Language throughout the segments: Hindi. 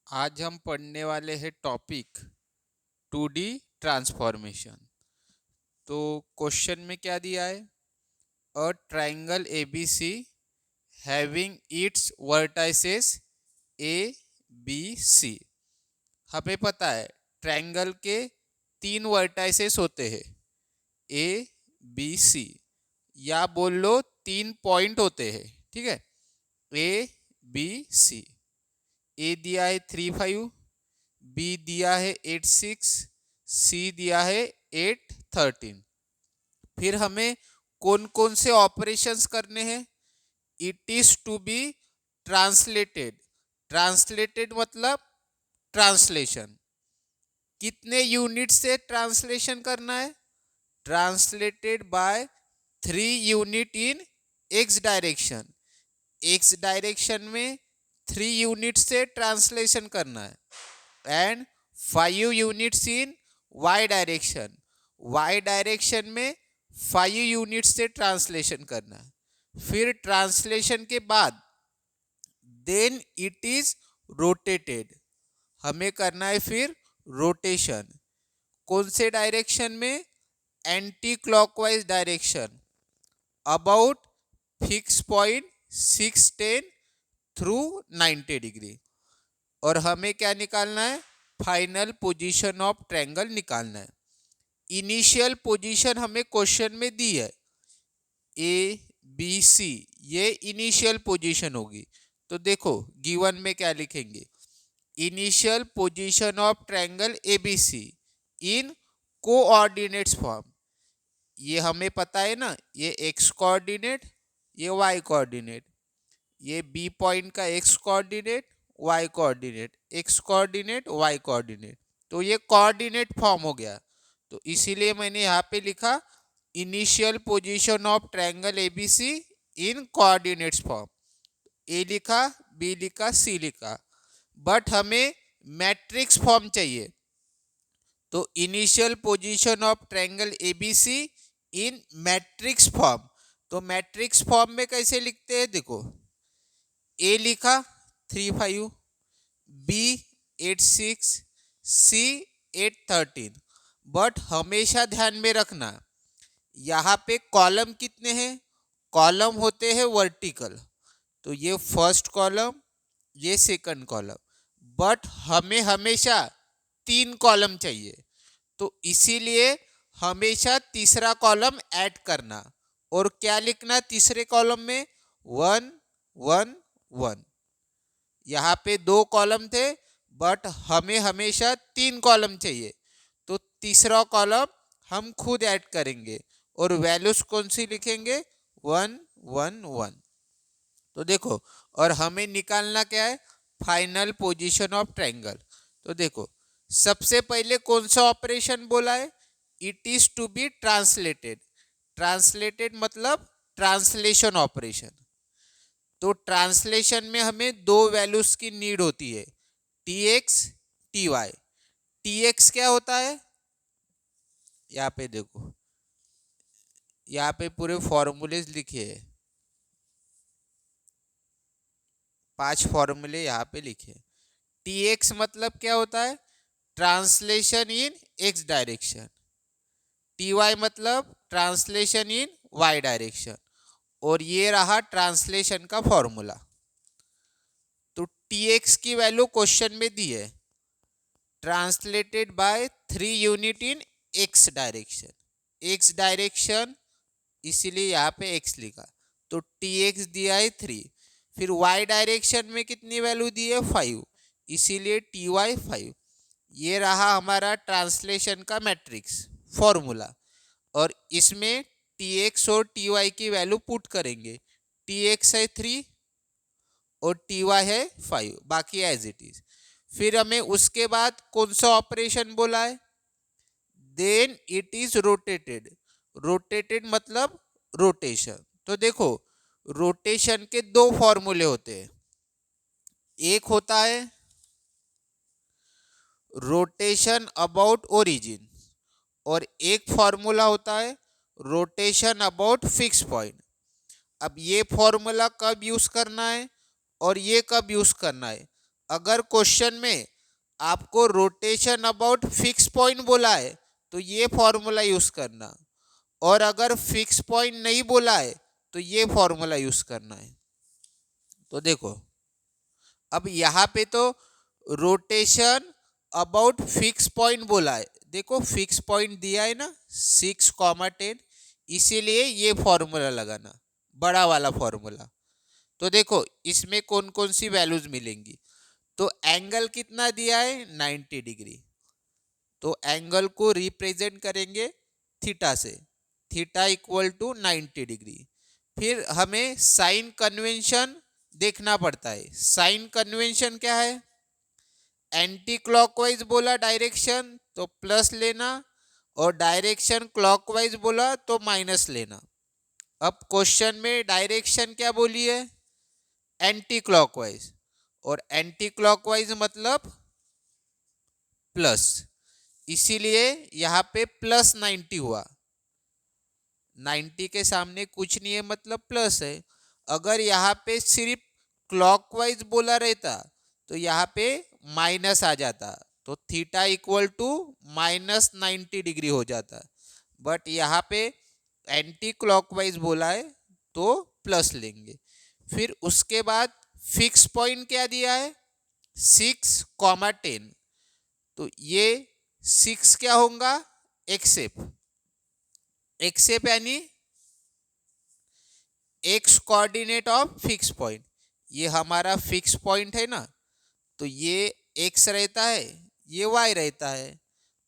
आज हम पढ़ने वाले हैं टॉपिक 2D ट्रांसफॉर्मेशन। तो क्वेश्चन में क्या दिया है? A triangle ABC having its vertices ABC। हमें पता है ट्राइंगल के 3 वर्टाइसेस होते हैं ABC, या बोल लो 3 पॉइंट होते हैं। ठीक है, ABC। ए दिया है 3, 5, बी दिया है 8, 6, सी दिया है 8, 13। फिर हमें कौन कौन से ऑपरेशंस करने हैं? It is to be translated. Translated मतलब ट्रांसलेशन। कितने यूनिट से ट्रांसलेशन करना है? Translated by 3 unit in x direction. X direction में 3 यूनिट से ट्रांसलेशन करना है and 5 units in y direction. Y direction में 5 यूनिट से ट्रांसलेशन करना है। फिर ट्रांसलेशन के बाद देन इट इज रोटेटेड। हमें करना है फिर रोटेशन। कौन से डायरेक्शन में? Anti clockwise direction about fix point 610 through 90 degree. और हमें क्या निकालना है? फाइनल पोजीशन ऑफ ट्रायंगल निकालना है। इनिशियल पोजीशन हमें क्वेश्चन में दी है ABC, ये इनिशियल पोजीशन होगी। तो देखो गिवन में क्या लिखेंगे? Initial position of triangle ABC in coordinates form. ये हमें पता है ना, ये x कोऑर्डिनेट, ये y कोऑर्डिनेट, ये B पॉइंट का x coordinate, y coordinate, x coordinate, y coordinate. तो ये कोऑर्डिनेट फॉर्म हो गया। तो इसीलिए मैंने यहाँ पे लिखा initial position of triangle ABC in coordinates form. A लिखा, बी लिखा, सी लिखा, बट हमें मैट्रिक्स फॉर्म चाहिए। तो initial position of triangle ABC in matrix form. तो मैट्रिक्स फॉर्म में कैसे लिखते हैं? देखो ए लिखा 3, 5, बी 8, 6, सी 8, 13। बट हमेशा ध्यान में रखना यहाँ पे कॉलम कितने हैं? कॉलम होते हैं वर्टिकल। तो ये फर्स्ट कॉलम, ये सेकंड कॉलम, बट हमें हमेशा 3 कॉलम चाहिए। तो इसीलिए हमेशा तीसरा कॉलम ऐड करना। और क्या लिखना तीसरे कॉलम में? 1, 1, 1। यहाँ पे 2 कॉलम थे, बट हमें हमेशा 3 कॉलम चाहिए। तो तीसरा कॉलम हम खुद ऐड करेंगे और वैल्यूज कौन सी लिखेंगे? 1, 1, 1। तो देखो, और हमें निकालना क्या है? Final position of triangle. तो देखो सबसे पहले कौन सा ऑपरेशन बोला है? It is to be translated. Translated मतलब ट्रांसलेशन ऑपरेशन। तो ट्रांसलेशन में हमें 2 वैल्यूज की नीड होती है, tx, ty। tx क्या होता है? यहाँ पे देखो, यहाँ पे पूरे फॉर्मूलेज लिखे हैं, 5 फॉर्मूले यहाँ पे लिखे। tx मतलब क्या होता है? Translation in x direction. ty मतलब ट्रांसलेशन इन वाई डायरेक्शन। और ये रहा ट्रांसलेशन का फॉर्मूला। तो tx की वैल्यू क्वेश्चन में दी है, translated by 3 unit in x direction. X direction इसीलिए यहाँ पे x लिखा। तो tx दिया है 3। फिर y डायरेक्शन में कितनी वैल्यू दी है? 5, इसीलिए ty 5। ये रहा हमारा ट्रांसलेशन का मैट्रिक्स फॉर्मूला। और इसमें tx और ty की वैल्यू पुट करेंगे। tx है 3 और ty है 5, बाकी एज इट इज। फिर हमें उसके बाद कौन सा ऑपरेशन बोला है? Then it is rotated. Rotated मतलब रोटेशन। तो देखो रोटेशन के 2 फॉर्मूले होते हैं। एक होता है रोटेशन अबाउट ओरिजिन और एक फॉर्मूला होता है रोटेशन अबाउट फिक्स पॉइंट। अब ये फॉर्मूला कब यूज करना है और ये कब यूज करना है? अगर क्वेश्चन में आपको रोटेशन अबाउट फिक्स पॉइंट बोला है तो ये फॉर्मूला यूज करना, और अगर फिक्स पॉइंट नहीं बोला है तो ये फॉर्मूला यूज करना है। तो देखो, अब यहां पे तो रोटेशन अबाउट फिक्स पॉइंट बोला है, देखो फिक्स पॉइंट दिया है ना 6,10, इसीलिए ये फॉर्मूला लगाना, बड़ा वाला फॉर्मूला। तो देखो इसमें कौन कौन सी वैल्यूज मिलेंगी। तो एंगल कितना दिया है 90 डिग्री, तो एंगल को रिप्रेजेंट करेंगे थीटा से, थीटा इक्वल टू 90 डिग्री। फिर हमें साइन कन्वेंशन देखना पड़ता है। साइन कन्वेंशन क्या है, एंटी क्लॉकवाइज बोला डायरेक्शन तो प्लस लेना, और डायरेक्शन क्लॉकवाइज बोला तो माइनस लेना। अब क्वेश्चन में डायरेक्शन क्या बोली है, एंटी क्लॉकवाइज, और एंटी क्लॉकवाइज मतलब प्लस, इसीलिए यहां पे प्लस 90 हुआ। 90 के सामने कुछ नहीं है मतलब प्लस है। अगर यहाँ पे सिर्फ क्लॉकवाइज बोला रहता तो यहाँ पे माइनस आ जाता, तो थीटा इक्वल टू -90 डिग्री हो जाता, बट यहाँ पे एंटी क्लॉकवाइज बोला है तो प्लस लेंगे। फिर उसके बाद फिक्स पॉइंट क्या दिया है 6,10, तो ये 6 क्या होगा, एक्सेप, एक्सेप यानी x coordinate of fix point, ये हमारा फिक्स पॉइंट है ना, तो ये एक्स रहता है, ये वाई रहता है,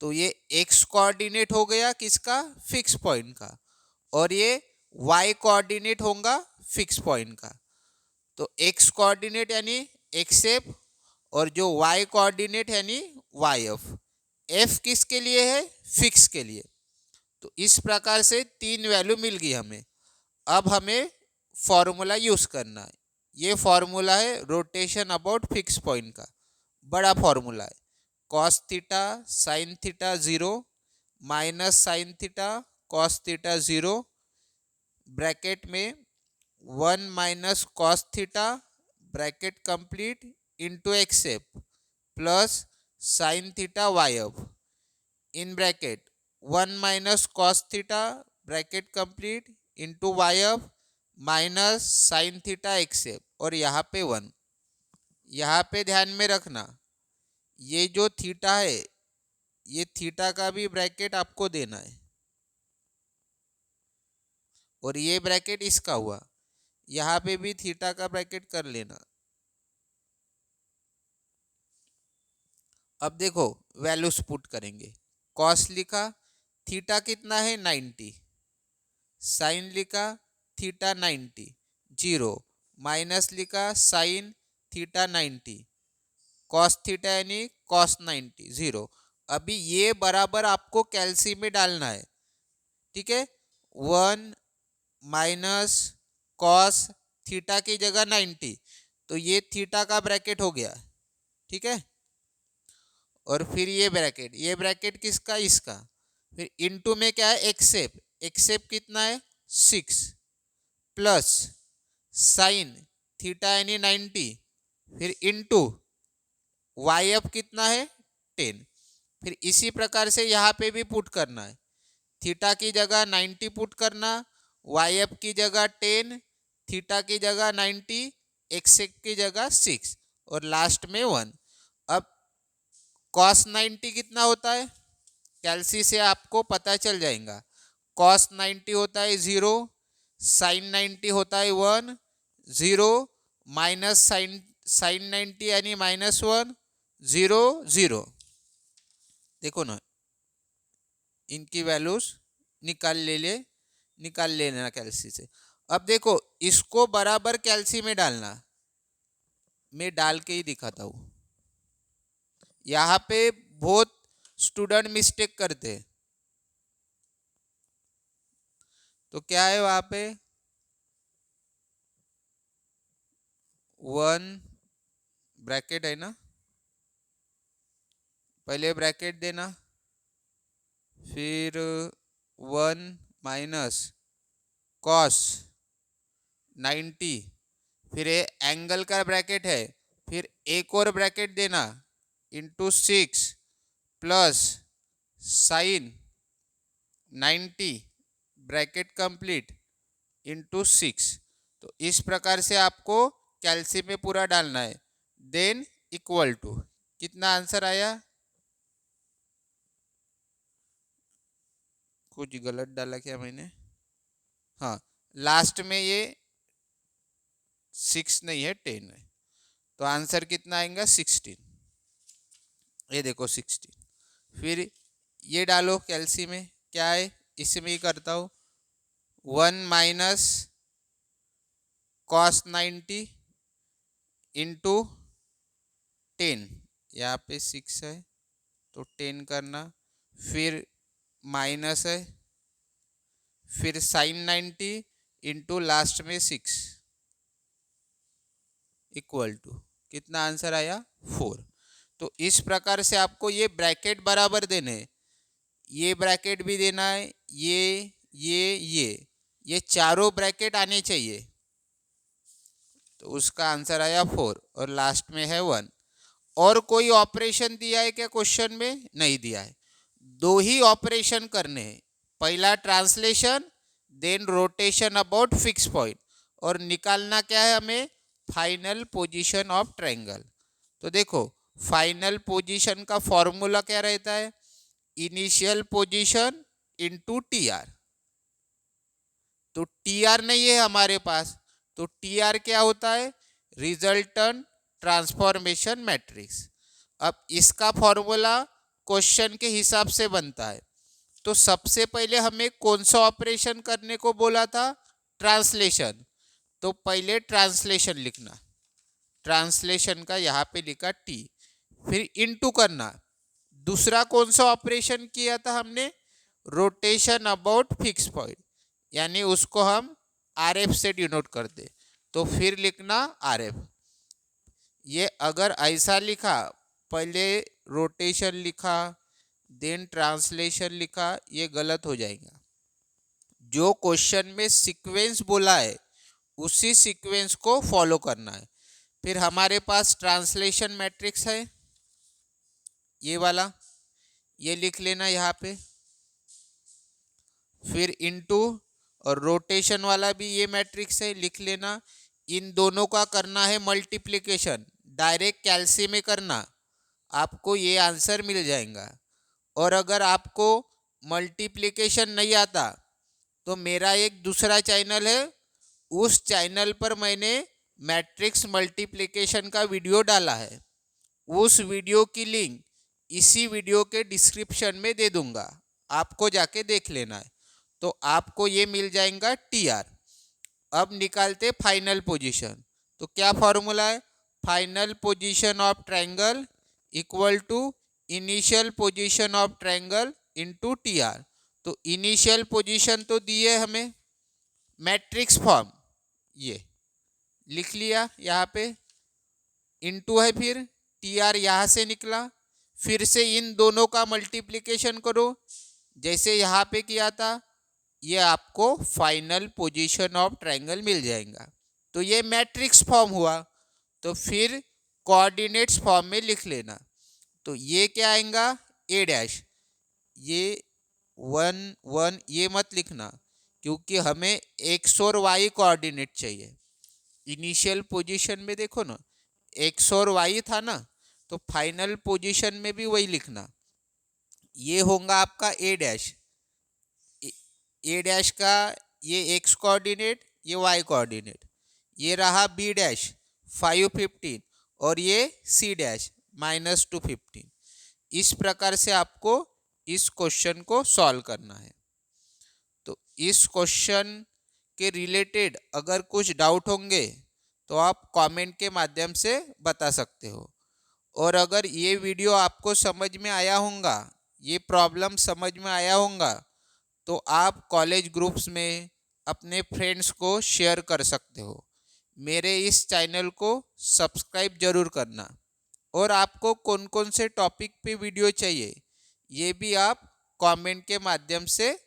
तो ये एक्स कोऑर्डिनेट हो गया किसका, फिक्स पॉइंट का, और ये वाई कोऑर्डिनेट होगा फिक्स पॉइंट का। तो एक्स कोऑर्डिनेट यानी एक्स एफ, और जो वाई कोऑर्डिनेट यानी वाई एफ। एफ किसके लिए है, फिक्स के लिए। तो इस प्रकार से 3 वैल्यू मिल गई हमें। अब हमें फॉर्मूला यूज करना है, ये फॉर्मूला है रोटेशन अबाउट फिक्स पॉइंट का, बड़ा फॉर्मूला है। Cos theta sine theta 0 minus sine theta cos theta 0, bracket में 1 minus cos theta bracket complete into x f plus sine theta y f, in bracket 1 minus cos theta bracket complete into y f minus sine theta x f, और यहाँ पे 1। यहाँ पे ध्यान में रखना ये जो थीटा है ये थीटा का भी ब्रैकेट आपको देना है, और ये ब्रैकेट इसका हुआ, यहाँ पे भी थीटा का ब्रैकेट कर लेना। अब देखो वैल्यूज पुट करेंगे, कॉस लिखा, थीटा कितना है 90, साइन लिखा थीटा 90 0, माइनस लिखा साइन थीटा 90, कॉस थीटा यानी कॉस 90 0। अभी ये बराबर आपको कैलसी में डालना है, ठीक है। 1 माइनस कॉस थीटा की जगह 90, तो ये थीटा का ब्रैकेट हो गया, ठीक है। और फिर ये ब्रैकेट किसका, इसका। फिर इनटू में क्या है, एक्सेप, एक्सेप कितना है 6 प्लस साइन थीटा यानी 90, फिर इनटू वाई एफ कितना है 10। फिर इसी प्रकार से यहाँ पे भी पुट करना है, थीटा की जगह 90 पुट करना, वाई एफ की जगह 10, थीटा की जगह 90, एक्स की जगह 6, और लास्ट में 1। अब कॉस 90 कितना होता है, कैलसी से आपको पता चल जाएगा। कॉस 90 होता है 0, साइन 90 होता है 1, 0 माइनस साइन 90 यानी -1, 0 0। देखो ना इनकी वैल्यूज निकाल लेना कैलसी से। अब देखो इसको बराबर कैलसी में डालना, मैं डाल के ही दिखाता हूं। यहाँ पे बहुत स्टूडेंट मिस्टेक करते हैं, तो क्या है वहां पे 1 ब्रैकेट है ना, पहले ब्रैकेट देना, फिर 1 माइनस कॉस 90, फिर ये एंगल का ब्रैकेट है फिर एक और ब्रैकेट देना into 6 plus sign 90 bracket complete into 6। तो इस प्रकार से आपको कैल्सियम में पूरा डालना है। देन इक्वल टू कितना आंसर आया, कुछ गलत डाला क्या मैंने, हाँ लास्ट में ये 6 नहीं है 10 है, तो आंसर कितना आएगा 16। ये देखो 16। फिर ये डालो कैल्सी में, क्या है इसमें ही करता हूँ, 1 माइनस कॉस 90 इंटू 10, यहाँ पे 6 है तो 10 करना, फिर माइनस है, फिर साइन 90 इंटू लास्ट में 6 इक्वल टू कितना आंसर आया 4। तो इस प्रकार से आपको ये ब्रैकेट बराबर देने हैं, ये ब्रैकेट भी देना है, ये चारों ब्रैकेट आने चाहिए। तो उसका आंसर आया 4 और लास्ट में है 1। और कोई ऑपरेशन दिया है क्या क्वेश्चन में, नहीं दिया है। दो ही ऑपरेशन करने हैं, पहला translation then rotation about fix point, और निकालना क्या है हमें, फाइनल पोजीशन ऑफ ट्रायंगल। तो देखो फाइनल पोजीशन का फॉर्मूला क्या रहता है, initial position into T R. तो टी आर नहीं है हमारे पास, तो टी आर क्या होता है, रिजल्टेंट ट्रांसफॉर्मेशन मैट्रिक्स। अब इसका फॉर्मूला क्वेश्चन के हिसाब से बनता है। तो सबसे पहले हमें कौन सा ऑपरेशन करने को बोला था, ट्रांसलेशन। तो पहले ट्रांसलेशन लिखना, ट्रांसलेशन का यहाँ पे लिखा टी, फिर इनटू करना। दूसरा कौन सा ऑपरेशन किया था हमने, रोटेशन अबाउट फिक्स पॉइंट, यानी उसको हम आर एफ से डिनोट कर दे, तो फिर लिखना आर एफ। ये अगर ऐसा लिखा, पहले रोटेशन लिखा देन ट्रांसलेशन लिखा, ये गलत हो जाएगा। जो क्वेश्चन में सीक्वेंस बोला है उसी सीक्वेंस को फॉलो करना है। फिर हमारे पास ट्रांसलेशन मैट्रिक्स है ये वाला, ये लिख लेना यहाँ पे, फिर इनटू, और रोटेशन वाला भी ये मैट्रिक्स है लिख लेना। इन दोनों का करना है मल्टीप्लिकेशन, डायरेक्ट कैल्सी में करना, आपको ये आंसर मिल जाएगा। और अगर आपको मल्टीप्लिकेशन नहीं आता तो मेरा एक दूसरा चैनल है, उस चैनल पर मैंने मैट्रिक्स मल्टीप्लिकेशन का वीडियो डाला है, उस वीडियो की लिंक इसी वीडियो के डिस्क्रिप्शन में दे दूंगा, आपको जाके देख लेना है। तो आपको ये मिल जाएगा टी आर। अब निकालते फाइनल पोजीशन। तो क्या फॉर्मूला है, final position of triangle equal to initial position of triangle into T R. तो इनिशियल पोजीशन तो दिए हमें मैट्रिक्स फॉर्म, ये लिख लिया यहाँ पे, इनटू है, फिर टी आर यहाँ से निकला, फिर से इन दोनों का मल्टीप्लिकेशन करो जैसे यहाँ पे किया था, ये आपको फाइनल पोजीशन ऑफ ट्रायंगल मिल जाएगा। तो ये मैट्रिक्स फॉर्म हुआ। तो फिर कोऑर्डिनेट्स फॉर्म में लिख लेना। तो ये क्या आएगा, ए डैश, ये 1 1 ये मत लिखना क्योंकि हमें एक्स और वाई कोऑर्डिनेट चाहिए। इनिशियल पोजीशन में देखो ना एक्स और वाई था ना, तो फाइनल पोजीशन में भी वही लिखना। ये होगा आपका ए डैश, ए डैश का ये एक्स कोऑर्डिनेट, ये वाई कोऑर्डिनेट, ये रहा बी डैश 515 और ये सी डैश -215। इस प्रकार से आपको इस क्वेश्चन को सॉल्व करना है। तो इस क्वेश्चन के रिलेटेड अगर कुछ डाउट होंगे तो आप कमेंट के माध्यम से बता सकते हो। और अगर ये वीडियो आपको समझ में आया होगा, ये प्रॉब्लम समझ में आया होगा, तो आप कॉलेज ग्रुप्स में अपने फ्रेंड्स को शेयर कर सकते हो। मेरे इस चैनल को सब्सक्राइब जरूर करना। और आपको कौन कौन से टॉपिक पे वीडियो चाहिए ये भी आप कमेंट के माध्यम से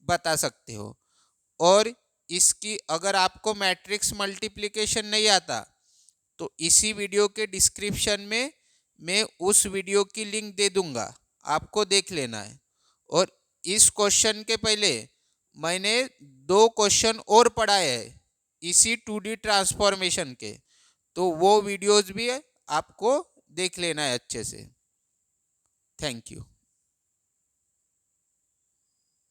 बता सकते हो। और इसकी अगर आपको मैट्रिक्स मल्टीप्लिकेशन नहीं आता तो इसी वीडियो के डिस्क्रिप्शन में मैं उस वीडियो की लिंक दे दूंगा, आपको देख लेना है। और इस क्वेश्चन के पहले मैंने 2 क्वेश्चन और पढ़ाए हैं इसी 2D ट्रांसफॉर्मेशन के, तो वो वीडियोस भी आपको देख लेना है अच्छे से। Thank you.